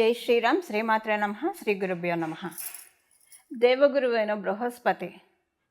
జై శ్రీరామ్. శ్రీమాత్రే నమః. శ్రీ గురుభ్యో నమః. దేవగురువైన బృహస్పతి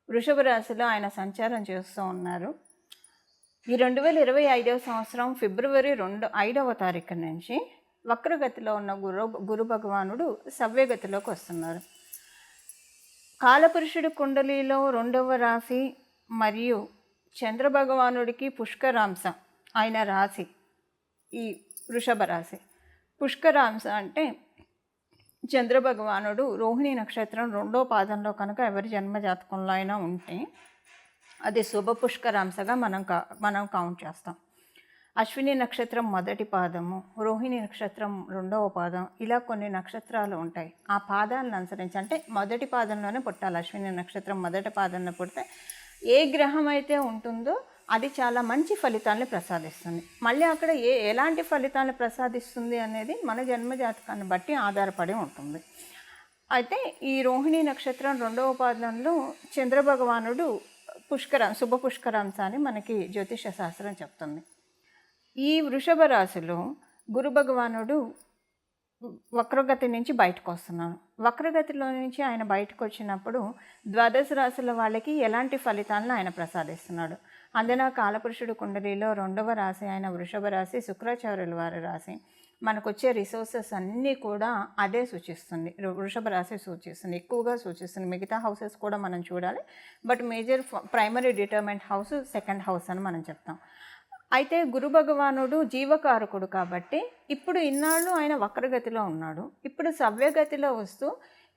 వృషభ రాశిలో ఆయన సంచారం చేస్తూ ఉన్నారు. ఈ 2025 సంవత్సరం ఫిబ్రవరి 5వ తారీఖు నుంచి వక్రగతిలో ఉన్న గురు భగవానుడు సవ్యగతిలోకి వస్తున్నారు. కాలపురుషుడి కుండలిలో 2వ రాశి మరియు చంద్రభగవానుడికి పుష్కరాంశ ఆయన రాశి ఈ వృషభ రాశి. పుష్కరాంశ అంటే చంద్రభగవానుడు రోహిణి నక్షత్రం 2వ పాదంలో కనుక ఎవరి జన్మజాతకంలో అయినా ఉంటే అది శుభ పుష్కరాంశగా మనం కౌంట్ చేస్తాం. అశ్విని నక్షత్రం 1వ పాదము, రోహిణి నక్షత్రం 2వ పాదం, ఇలా కొన్ని నక్షత్రాలు ఉంటాయి. ఆ పాదాలను అనుసరించి అంటే 1వ పాదంలోనే పుట్టాలి. అశ్విని నక్షత్రం 1వ పాదంలో పుడితే ఏ గ్రహం అయితే ఉంటుందో అది చాలా మంచి ఫలితాలను ప్రసాదిస్తుంది. మళ్ళీ అక్కడ ఎలాంటి ఫలితాలను ప్రసాదిస్తుంది అనేది మన జన్మజాతకాన్ని బట్టి ఆధారపడి ఉంటుంది. అయితే ఈ రోహిణి నక్షత్రం 2వ పాదంలో చంద్రభగవానుడు శుభ పుష్కరాంశ అని మనకి జ్యోతిష శాస్త్రం చెప్తుంది. ఈ వృషభ రాశిలో గురు భగవానుడు వక్రగతి నుంచి బయటకు వస్తున్నాడు. వక్రగతిలో నుంచి ఆయన బయటకు వచ్చినప్పుడు ద్వాదశ రాశుల వాళ్ళకి ఎలాంటి ఫలితాలను ఆయన ప్రసాదిస్తున్నాడు. అందున కాలపురుషుడు కుండలిలో 2వ రాశి అయిన వృషభ రాశి శుక్రాచార్యుల వారి రాశి. మనకు వచ్చే రిసోర్సెస్ అన్నీ కూడా అదే సూచిస్తుంది. వృషభ రాశి సూచిస్తుంది, ఎక్కువగా సూచిస్తుంది. మిగతా హౌసెస్ కూడా మనం చూడాలి, but major primary డిటర్మెంట్ house 2nd house అని మనం చెప్తాం. అయితే గురు భగవానుడు జీవకారకుడు కాబట్టి ఇప్పుడు ఇన్నాళ్ళు ఆయన వక్రగతిలో ఉన్నాడు. ఇప్పుడు సవ్యగతిలో వస్తూ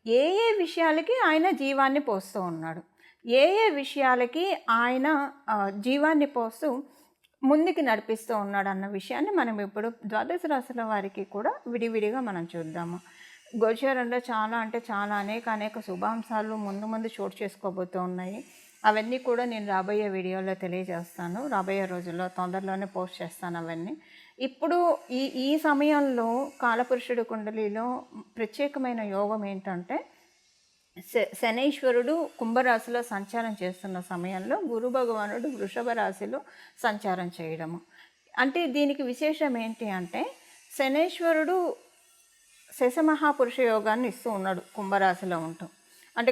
ఏ విషయాలకి ఆయన జీవాన్ని పోస్తూ ఉన్నాడు, ఏ విషయాలకి ఆయన జీవాన్ని పోస్తూ ముందుకి నడిపిస్తూ ఉన్నాడు అన్న విషయాన్ని మనం ఇప్పుడు ద్వాదశ రాశుల వారికి కూడా విడివిడిగా మనం చూద్దాము. గోచారంలో చాలా అనేక శుభాంశాలు ముందు చోటు చేసుకోబోతూ ఉన్నాయి. అవన్నీ కూడా నేను రాబోయే వీడియోలో తెలియజేస్తాను. రాబోయే రోజుల్లో తొందరలోనే పోస్ట్ చేస్తాను అవన్నీ. ఇప్పుడు ఈ సమయంలో కాలపురుషుడు కుండలిలో ప్రత్యేకమైన యోగం ఏంటంటే శనైశ్వరుడు కుంభరాశిలో సంచారం చేస్తున్న సమయంలో గురు భగవానుడు వృషభ రాశిలో సంచారం చేయడము. అంటే దీనికి విశేషం ఏంటి అంటే శనైశ్వరుడు శశమహాపురుష యోగాన్ని ఇస్తూ ఉన్నాడు కుంభరాశిలో ఉంటూ. అంటే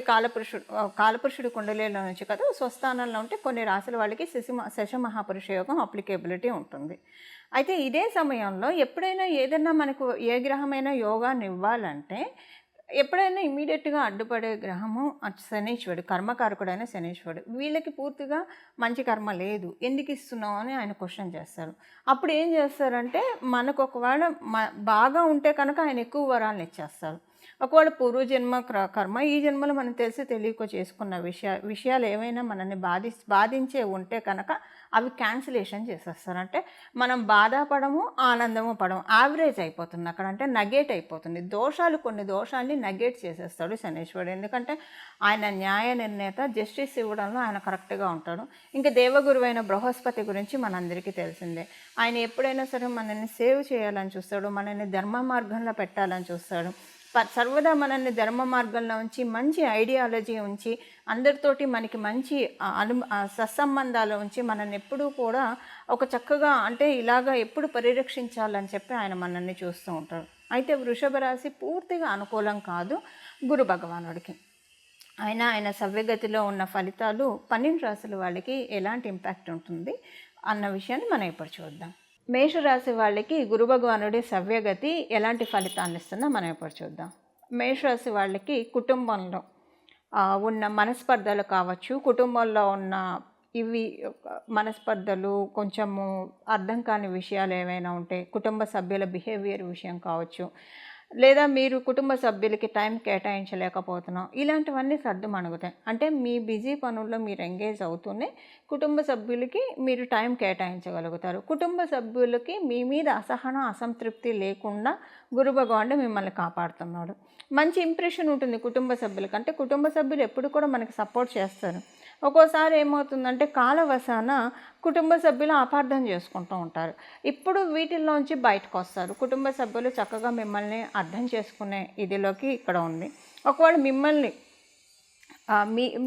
కాలపురుషుడు కుండలిలో నుంచి కదా స్వస్థానంలో ఉంటే కొన్ని రాశుల వాళ్ళకి శశమహాపురుష యోగం అప్లికేబిలిటీ ఉంటుంది. అయితే ఇదే సమయంలో ఎప్పుడైనా ఏదైనా మనకు ఏ గ్రహమైనా యోగాన్ని ఇవ్వాలంటే ఎప్పుడైనా ఇమీడియట్గా అడ్డుపడే గ్రహము శనీశ్వరుడు, కర్మకారకుడైన శనీశ్వరుడు. వీళ్ళకి పూర్తిగా మంచి కర్మ లేదు, ఎందుకు ఇస్తున్నావు అని ఆయన క్వశ్చన్ చేస్తారు. అప్పుడు ఏం చేస్తారంటే మనకు ఒకవేళ బాగా ఉంటే కనుక ఆయన ఎక్కువ వరాలను ఇచ్చేస్తారు. ఒకవేళ పూర్వజన్మ కర్మ ఈ జన్మలో మనం తెలియక చేసుకున్న విషయాలు ఏమైనా మనల్ని బాధించే ఉంటే కనుక అవి క్యాన్సిలేషన్ చేసేస్తారు. అంటే మనం బాధపడము, ఆనందము పడము, యావరేజ్ అయిపోతుంది అక్కడ. అంటే నగేట్ అయిపోతుంది. కొన్ని దోషాన్ని నగేట్ చేసేస్తాడు శనీశ్వరుడు. ఎందుకంటే ఆయన న్యాయ నిర్ణేత, జస్టిస్ ఇవ్వడంలో ఆయన కరెక్ట్గా ఉంటాడు. ఇంకా దేవగురువైన బృహస్పతి గురించి మనందరికీ తెలిసిందే. ఆయన ఎప్పుడైనా సరే మనల్ని సేవ్ చేయాలని చూస్తాడు, మనల్ని ధర్మ మార్గంలో పెట్టాలని చూస్తాడు. సర్వదా మనల్ని ధర్మ మార్గంలో ఉంచి మంచి ఐడియాలజీ ఉంచి అందరితోటి మనకి మంచి సత్సంబంధాలు ఉంచి మనల్ని ఎప్పుడూ కూడా ఒక చక్కగా అంటే ఇలాగా ఎప్పుడు పరిరక్షించాలని చెప్పి ఆయన మనల్ని చూస్తూ ఉంటాడు. అయితే వృషభ రాశి పూర్తిగా అనుకూలం కాదు గురు భగవానుడికి. ఆయన సవ్యగతిలో ఉన్న ఫలితాలు 12 రాశుల వాళ్ళకి ఎలాంటి ఇంపాక్ట్ ఉంటుంది అన్న విషయాన్ని మనం ఇప్పుడు చూద్దాం. మేషరాశి వాళ్ళకి గురు భగవానుడి సవ్యగతి ఎలాంటి ఫలితాన్ని ఇస్తుందో మనం ఇప్పుడు చూద్దాం. మేషరాశి వాళ్ళకి కుటుంబంలో ఉన్న మనస్పర్ధలు కావచ్చు, కుటుంబంలో ఉన్న మనస్పర్ధలు, కొంచెము అర్థం కాని విషయాలు ఏమైనా ఉంటే, కుటుంబ సభ్యుల బిహేవియర్ విషయం కావచ్చు, లేదా మీరు కుటుంబ సభ్యులకి టైం కేటాయించలేకపోతున్నాం, ఇలాంటివన్నీ సర్దుమణుగుతాయి. అంటే మీ బిజీ పనుల్లో మీరు ఎంగేజ్ అవుతూనే కుటుంబ సభ్యులకి మీరు టైం కేటాయించగలుగుతారు. కుటుంబ సభ్యులకి మీ మీద అసంతృప్తి లేకుండా గురు భగవానుడు మిమ్మల్ని కాపాడుతున్నాడు. మంచి ఇంప్రెషన్ ఉంటుంది కుటుంబ సభ్యులకి. అంటే కుటుంబ సభ్యులు ఎప్పుడు కూడా మనకి సపోర్ట్ చేస్తారు. ఒక్కోసారి ఏమవుతుందంటే కాలవశాన కుటుంబ సభ్యులు అపార్థం చేసుకుంటూ ఉంటారు. ఇప్పుడు వీటిల్లోంచి బయటకు వస్తారు. కుటుంబ సభ్యులు చక్కగా మిమ్మల్ని అర్థం చేసుకునే ఇదిలోకి ఇక్కడ ఉంది. ఒకవేళ మిమ్మల్ని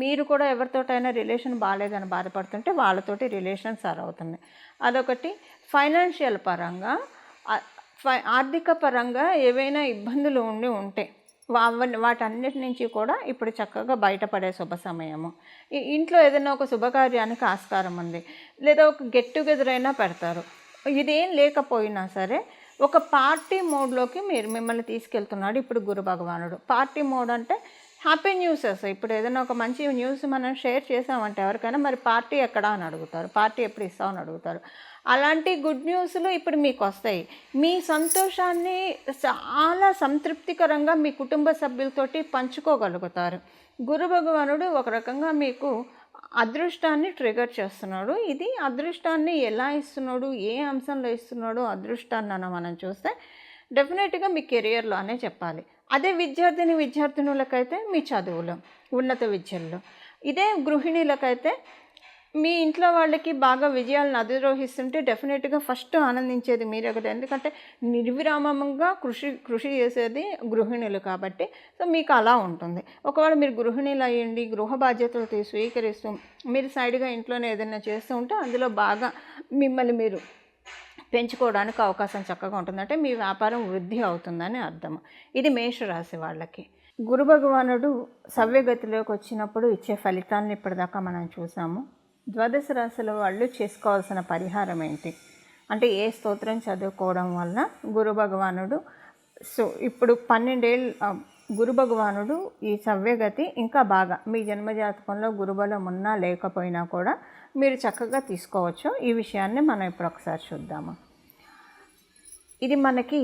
మీరు కూడా ఎవరితోటైనా రిలేషన్ బాగాలేదని బాధపడుతుంటే వాళ్ళతోటి రిలేషన్ సరి అవుతుంది. అదొకటి. ఫైనాన్షియల్ పరంగా ఆర్థిక పరంగా ఏవైనా ఇబ్బందులు ఉంటే వాటన్నిటి నుంచి కూడా ఇప్పుడు చక్కగా బయటపడే శుభ సమయము. ఇంట్లో ఏదైనా ఒక శుభకార్యానికి ఆస్కారం ఉంది, లేదా ఒక గెట్ టుగెదర్ అయినా పెడతారు. ఇదేం లేకపోయినా సరే ఒక పార్టీ మోడ్లోకి మిమ్మల్ని తీసుకెళ్తున్నాడు ఇప్పుడు గురు భగవానుడు. పార్టీ మోడ్ అంటే హ్యాపీ న్యూసెస్. ఇప్పుడు ఏదైనా ఒక మంచి న్యూస్ మనం షేర్ చేసామంటే ఎవరికైనా, మరి పార్టీ ఎక్కడా అని అడుగుతారు, పార్టీ ఎప్పుడు ఇస్తామని అడుగుతారు. అలాంటి గుడ్ న్యూస్లు ఇప్పుడు మీకు వస్తాయి. మీ సంతోషాన్ని చాలా సంతృప్తికరంగా మీ కుటుంబ సభ్యులతోటి పంచుకోగలుగుతారు. గురు భగవానుడు ఒక రకంగా మీకు అదృష్టాన్ని ట్రిగర్ చేస్తున్నాడు. ఇది అదృష్టాన్ని ఎలా ఇస్తున్నాడు, ఏ అంశంలో ఇస్తున్నాడు అదృష్టాన్ని మనం చూస్తే డెఫినెట్గా మీ కెరియర్లో అనే చెప్పాలి. అదే విద్యార్థినులకైతే మీ చదువులో, ఉన్నత విద్యల్లో. ఇదే గృహిణీలకైతే మీ ఇంట్లో వాళ్ళకి బాగా విజయాలను అధిరోహిస్తుంటే డెఫినెట్గా ఫస్ట్ ఆనందించేది మీరే కదా. ఎందుకంటే నిర్విరామంగా కృషి చేసేది గృహిణులు కాబట్టి. సో మీకు అలా ఉంటుంది. ఒకవేళ మీరు గృహిణీలు అయ్యండి, గృహ బాధ్యతలు స్వీకరిస్తూ మీరు సైడ్గా ఇంట్లోనే ఏదైనా చేస్తూ ఉంటే అందులో బాగా మిమ్మల్ని మీరు పెంచుకోవడానికి అవకాశం చక్కగా ఉంటుందంటే మీ వ్యాపారం వృద్ధి అవుతుందని అర్థం. ఇది మేషరాశి వాళ్ళకి. గురు భగవానుడు సవ్యగతిలోకి వచ్చినప్పుడు ఇచ్చే ఫలితాలను ఇప్పటిదాకా మనం చూసాము. ద్వాదశ రాశుల వాళ్ళు చేసుకోవాల్సిన పరిహారం ఏంటి అంటే, ఏ స్తోత్రం చదువుకోవడం వల్ల గురు భగవానుడు ఇప్పుడు 12 ఏళ్ళు గురు భగవానుడు ఈ సవ్యగతి ఇంకా బాగా మీ జన్మజాతకంలో గురుబలం ఉన్నా లేకపోయినా కూడా మీరు చక్కగా తీసుకోవచ్చు. ఈ విషయాన్ని మనం ఇప్పుడు ఒకసారి చూద్దాము. ఇది మనకి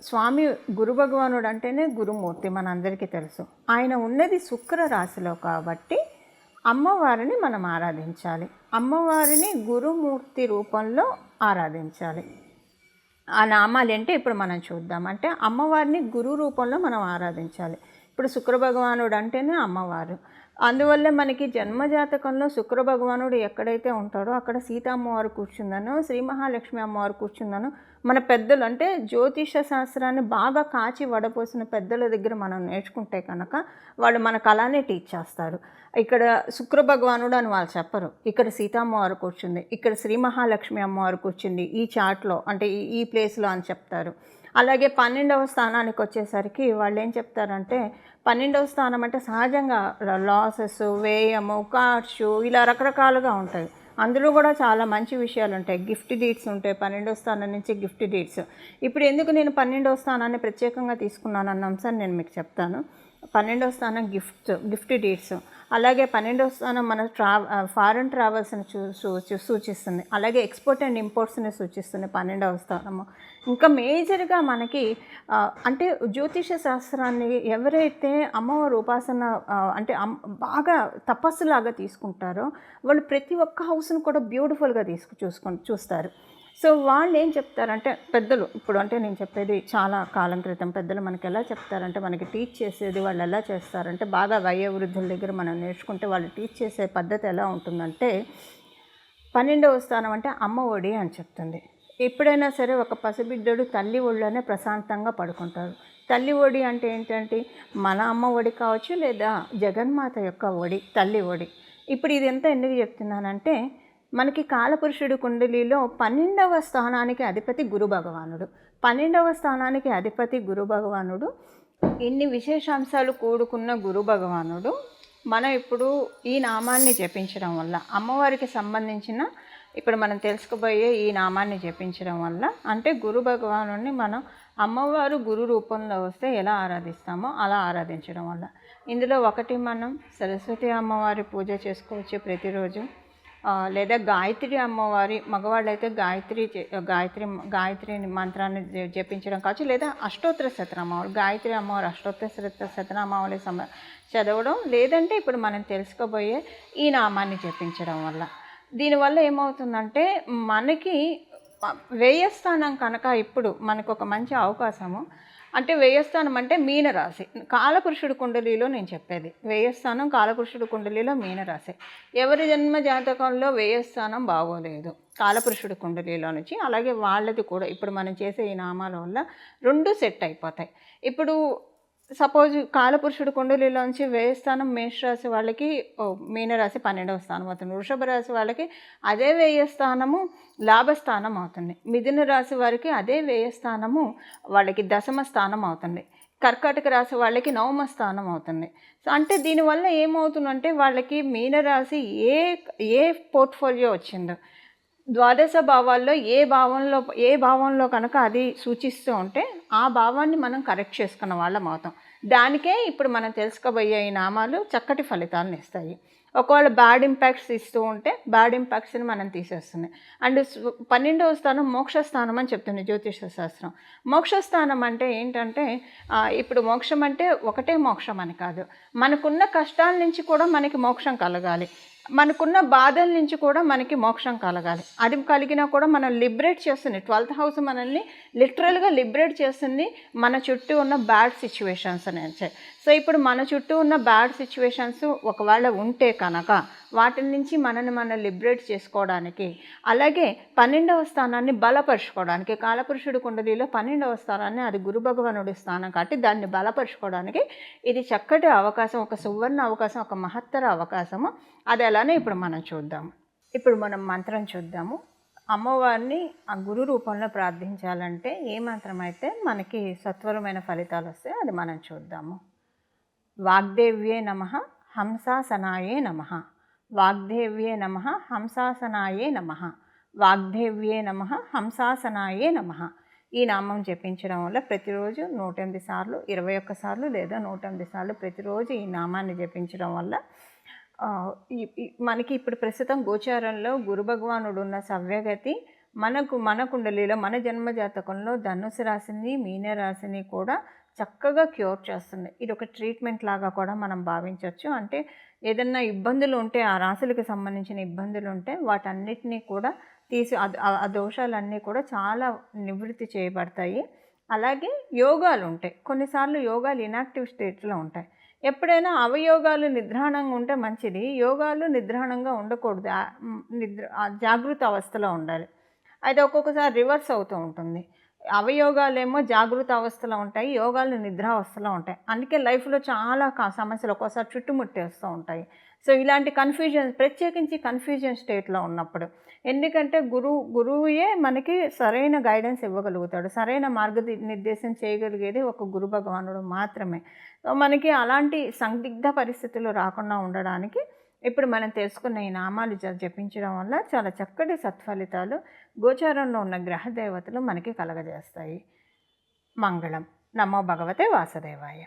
స్వామి గురు భగవానుడు అంటేనే గురుమూర్తి, మనందరికీ తెలుసు. ఆయన ఉన్నది శుక్ర రాశిలో కాబట్టి అమ్మవారిని మనం ఆరాధించాలి. అమ్మవారిని గురుమూర్తి రూపంలో ఆరాధించాలి. ఆ నామాలు అంటే ఇప్పుడు మనం చూద్దాం. అంటే అమ్మవారిని గురు రూపంలో మనం ఆరాధించాలి. ఇప్పుడు శుక్ర భగవానుడు అంటేనే అమ్మవారు. అందువల్ల మనకి జన్మజాతకంలో శుక్ర భగవానుడు ఎక్కడైతే ఉంటాడో అక్కడ సీతమ్మవారు కూర్చుందనో, శ్రీ మహాలక్ష్మి అమ్మవారు కూర్చుందనో మన పెద్దలు అంటే జ్యోతిష శాస్త్రాన్ని బాగా కాచి వడపోసిన పెద్దల దగ్గర మనం నేర్చుకుంటే కనుక వాళ్ళు మనకు అలానే టీచ్ చేస్తారు. ఇక్కడ శుక్ర భగవానుడు అని వాళ్ళు చెప్పరు, ఇక్కడ సీతమ్మవారు కూర్చుంది, ఇక్కడ శ్రీ మహాలక్ష్మి అమ్మవారు కూర్చుంది ఈ చాట్లో అంటే ఈ ప్లేస్లో అని చెప్తారు. అలాగే 12వ స్థానానికి వచ్చేసరికి వాళ్ళు ఏం చెప్తారంటే, 12వ స్థానం అంటే సహజంగా లాసెస్, వ్యయము, ఖర్చు ఇలా రకరకాలుగా ఉంటాయి. అందులో కూడా చాలా మంచి విషయాలు ఉంటాయి. గిఫ్ట్ డీడ్స్ ఉంటాయి 12వ స్థానం నుంచి గిఫ్ట్ డీడ్స్. ఇప్పుడు ఎందుకు నేను 12వ స్థానాన్ని ప్రత్యేకంగా తీసుకున్నాను అన్న అంశాన్ని నేను మీకు చెప్తాను. 12వ స్థానం గిఫ్ట్ డీడ్స్. అలాగే 12వ స్థానం మన ఫారెన్ ట్రావెల్స్ని సూచిస్తుంది. అలాగే ఎక్స్పోర్ట్ అండ్ ఇంపోర్ట్స్ని సూచిస్తుంది 12వ స్థానము. ఇంకా మేజర్గా మనకి అంటే జ్యోతిష శాస్త్రాన్ని ఎవరైతే అమ్మవారి ఉపాసన అంటే బాగా తపస్సులాగా తీసుకుంటారో వాళ్ళు ప్రతి ఒక్క హౌస్ను కూడా బ్యూటిఫుల్గా చూస్తారు. సో వాళ్ళు ఏం చెప్తారంటే పెద్దలు, ఇప్పుడు అంటే నేను చెప్పేది చాలా కాలం క్రితం పెద్దలు మనకి ఎలా చెప్తారంటే, మనకి టీచ్ చేసేది వాళ్ళు ఎలా చేస్తారంటే, బాగా వయోవృద్ధుల దగ్గర మనం నేర్చుకుంటే వాళ్ళు టీచ్ చేసే పద్ధతి ఎలా ఉంటుందంటే, 12వ స్థానం అంటే అమ్మ ఒడి అని చెప్తుంది. ఎప్పుడైనా సరే ఒక పసిబిడ్డడు తల్లి ఒడిలోనే ప్రశాంతంగా పడుకుంటారు. తల్లి ఒడి అంటే ఏంటంటే మన అమ్మ ఒడి కావచ్చు, లేదా జగన్మాత యొక్క ఒడి, తల్లి ఒడి. ఇప్పుడు ఇది ఎంత ఎందుకు చెప్తున్నానంటే, మనకి కాలపురుషుడు కుండలిలో 12వ స్థానానికి అధిపతి గురు భగవానుడు. 12వ స్థానానికి అధిపతి గురు భగవానుడు. ఇన్ని విశేషాంశాలు కూడుకున్న గురు భగవానుడు మనం ఇప్పుడు ఈ నామాన్ని జపించడం వల్ల, అమ్మవారికి సంబంధించిన ఇప్పుడు మనం తెలుసుకోబోయే ఈ నామాన్ని జపించడం వల్ల, అంటే గురు భగవానుడిని మనం అమ్మవారు గురు రూపంలో వస్తే ఎలా ఆరాధిస్తామో అలా ఆరాధించడం వల్ల. ఇందులో ఒకటి మనం సరస్వతి అమ్మవారి పూజ చేసుకోవచ్చు ప్రతిరోజు, లేదా గాయత్రి అమ్మవారి, మగవాళ్ళైతే గాయత్రి మంత్రాన్ని జపించడం కావచ్చు, లేదా అష్టోత్తర శతనామావళి, గాయత్రి అమ్మవారి అష్టోత్తర శతనామావళి చదవడం, లేదంటే ఇప్పుడు మనం తెలుసుకోబోయే ఈ నామాన్ని జపించడం వల్ల. దీనివల్ల ఏమవుతుందంటే మనకి వ్యయస్థానం కనుక ఇప్పుడు మనకు ఒక మంచి అవకాశము. అంటే వ్యయస్థానం అంటే మీనరాశి, కాలపురుషుడు కుండలిలో నేను చెప్పేది వ్యయస్థానం కాలపురుషుడు కుండలిలో మీనరాశి. ఎవరి జన్మ జాతకంలో వ్యయస్థానం బాగోలేదు కాలపురుషుడు కుండలిలో నుంచి, అలాగే వాళ్ళది కూడా ఇప్పుడు మనం చేసే ఈ నామాల వల్ల 2 సెట్ అయిపోతాయి. ఇప్పుడు సపోజ్ కాలపురుషుడు కుండలిలోంచి వ్యయ స్థానం మేషరాశి వాళ్ళకి మీనరాశి 12వ స్థానం అవుతుంది. వృషభ రాశి వాళ్ళకి అదే వ్యయ స్థానము లాభస్థానం అవుతుంది. మిథున రాశి వారికి అదే వ్యయ స్థానము వాళ్ళకి దశమ స్థానం అవుతుంది. కర్కాటక రాశి వాళ్ళకి నవమ స్థానం అవుతుంది. సో అంటే దీనివల్ల ఏమవుతుందంటే వాళ్ళకి మీనరాశి ఏ పోర్ట్ఫోలియో వచ్చిందో ద్వాదశ భావాల్లో ఏ భావంలో కనుక అది సూచిస్తూ ఉంటే ఆ భావాన్ని మనం కరెక్ట్ చేసుకున్న వాళ్ళం అవుతాం. దానికే ఇప్పుడు మనం తెలుసుకోబోయే ఈ నామాలు చక్కటి ఫలితాలను ఇస్తాయి. ఒకవేళ బ్యాడ్ ఇంపాక్ట్స్ ఇస్తూ ఉంటే బ్యాడ్ ఇంపాక్ట్స్ని మనం తీసేస్తున్నాయి. అండ్ 12వ స్థానం మోక్షస్థానం అని చెప్తుంది జ్యోతిష శాస్త్రం. మోక్షస్థానం అంటే ఏంటంటే ఇప్పుడు మోక్షం అంటే ఒకటే మోక్షం అని కాదు, మనకున్న కష్టాల నుంచి కూడా మనకి మోక్షం కలగాలి, మనకున్న బాధల నుంచి కూడా మనకి మోక్షం కలగాలి. అది కలిగినా కూడా మనం లిబరేట్ చేస్తుంది. 12th హౌస్ మనల్ని లిటరల్గా లిబరేట్ చేస్తుంది మన చుట్టూ ఉన్న బ్యాడ్ సిచ్యువేషన్స్ నుంచి. సో ఇప్పుడు మన చుట్టూ ఉన్న బ్యాడ్ సిచ్యువేషన్స్ ఒకవేళ ఉంటే కనుక వాటి నుంచి మనం లిబరేట్ చేసుకోవడానికి, అలాగే 12వ స్థానాన్ని బలపరుచుకోవడానికి, కాలపురుషుడు కుండలిలో 12వ స్థానాన్ని అది గురు భగవానుడి స్థానం కాబట్టి దాన్ని బలపరుచుకోవడానికి ఇది చక్కటి అవకాశం, ఒక సువర్ణ అవకాశం, ఒక మహత్తర అవకాశము. అది ఎలానే ఇప్పుడు మనం చూద్దాము. ఇప్పుడు మనం మంత్రం చూద్దాము. అమ్మవారిని ఆ గురు రూపంలో ప్రార్థించాలంటే ఏ మంత్రం అయితే మనకి సత్వరమైన ఫలితాలు వస్తాయో అది మనం చూద్దాము. వాగ్దేవ్యే నమః హంసాసనాయే నమః. వాగ్దేవ్యే నమః హంసాసనాయే నమః. వాగ్దేవ్యే నమః హంసాసనాయే నమః. ఈ నామం జపించడం వల్ల ప్రతిరోజు 108 సార్లు, 21 సార్లు లేదా 108 సార్లు ప్రతిరోజు ఈ నామాన్ని జపించడం వల్ల మనకి ఇప్పుడు ప్రస్తుతం గోచారంలో గురు భగవానుడు ఉన్న సవ్యగతి మన కుండలిలో మన జన్మజాతకంలో ధనుసు రాశిని మీనరాశిని కూడా చక్కగా క్యూర్ చేస్తుంది. ఇది ఒక ట్రీట్మెంట్ లాగా కూడా మనం భావించవచ్చు. అంటే ఏదన్నా ఇబ్బందులు ఉంటే, ఆ రాశులకు సంబంధించిన ఇబ్బందులు ఉంటే వాటన్నిటినీ కూడా ఆ దోషాలన్నీ కూడా చాలా నివృత్తి చేయబడతాయి. అలాగే యోగాలు ఉంటాయి, కొన్నిసార్లు యోగాలు ఇనాక్టివ్ స్టేట్లో ఉంటాయి. ఎప్పుడైనా అవయోగాలు నిద్రాణంగా ఉంటే మంచిది, యోగాలు నిద్రాణంగా ఉండకూడదు, జాగృత అవస్థలో ఉండాలి. అది ఒక్కొక్కసారి రివర్స్ అవుతూ ఉంటుంది. అవయోగాలేమో జాగృత అవస్థలో ఉంటాయి, యోగాలు నిద్రావస్థలో ఉంటాయి. అందుకే లైఫ్లో చాలా సమస్యలు ఒక్కోసారి చుట్టుముట్టేస్తూ ఉంటాయి. సో ఇలాంటి ప్రత్యేకించి కన్ఫ్యూజన్ స్టేట్లో ఉన్నప్పుడు, ఎందుకంటే గురువుయే మనకి సరైన గైడెన్స్ ఇవ్వగలుగుతాడు, సరైన మార్గనిర్దేశం చేయగలిగేది ఒక గురు భగవానుడు మాత్రమే. సో మనకి అలాంటి సందిగ్ధ పరిస్థితులు రాకుండా ఉండడానికి ఇప్పుడు మనం తెలుసుకున్న ఈ నామాలు జపించడం వల్ల చాలా చక్కటి సత్ఫలితాలు గోచారంలో ఉన్న గ్రహదేవతలు మనకి కలగజేస్తాయి. మంగళం. నమో భగవతే వాసుదేవాయ.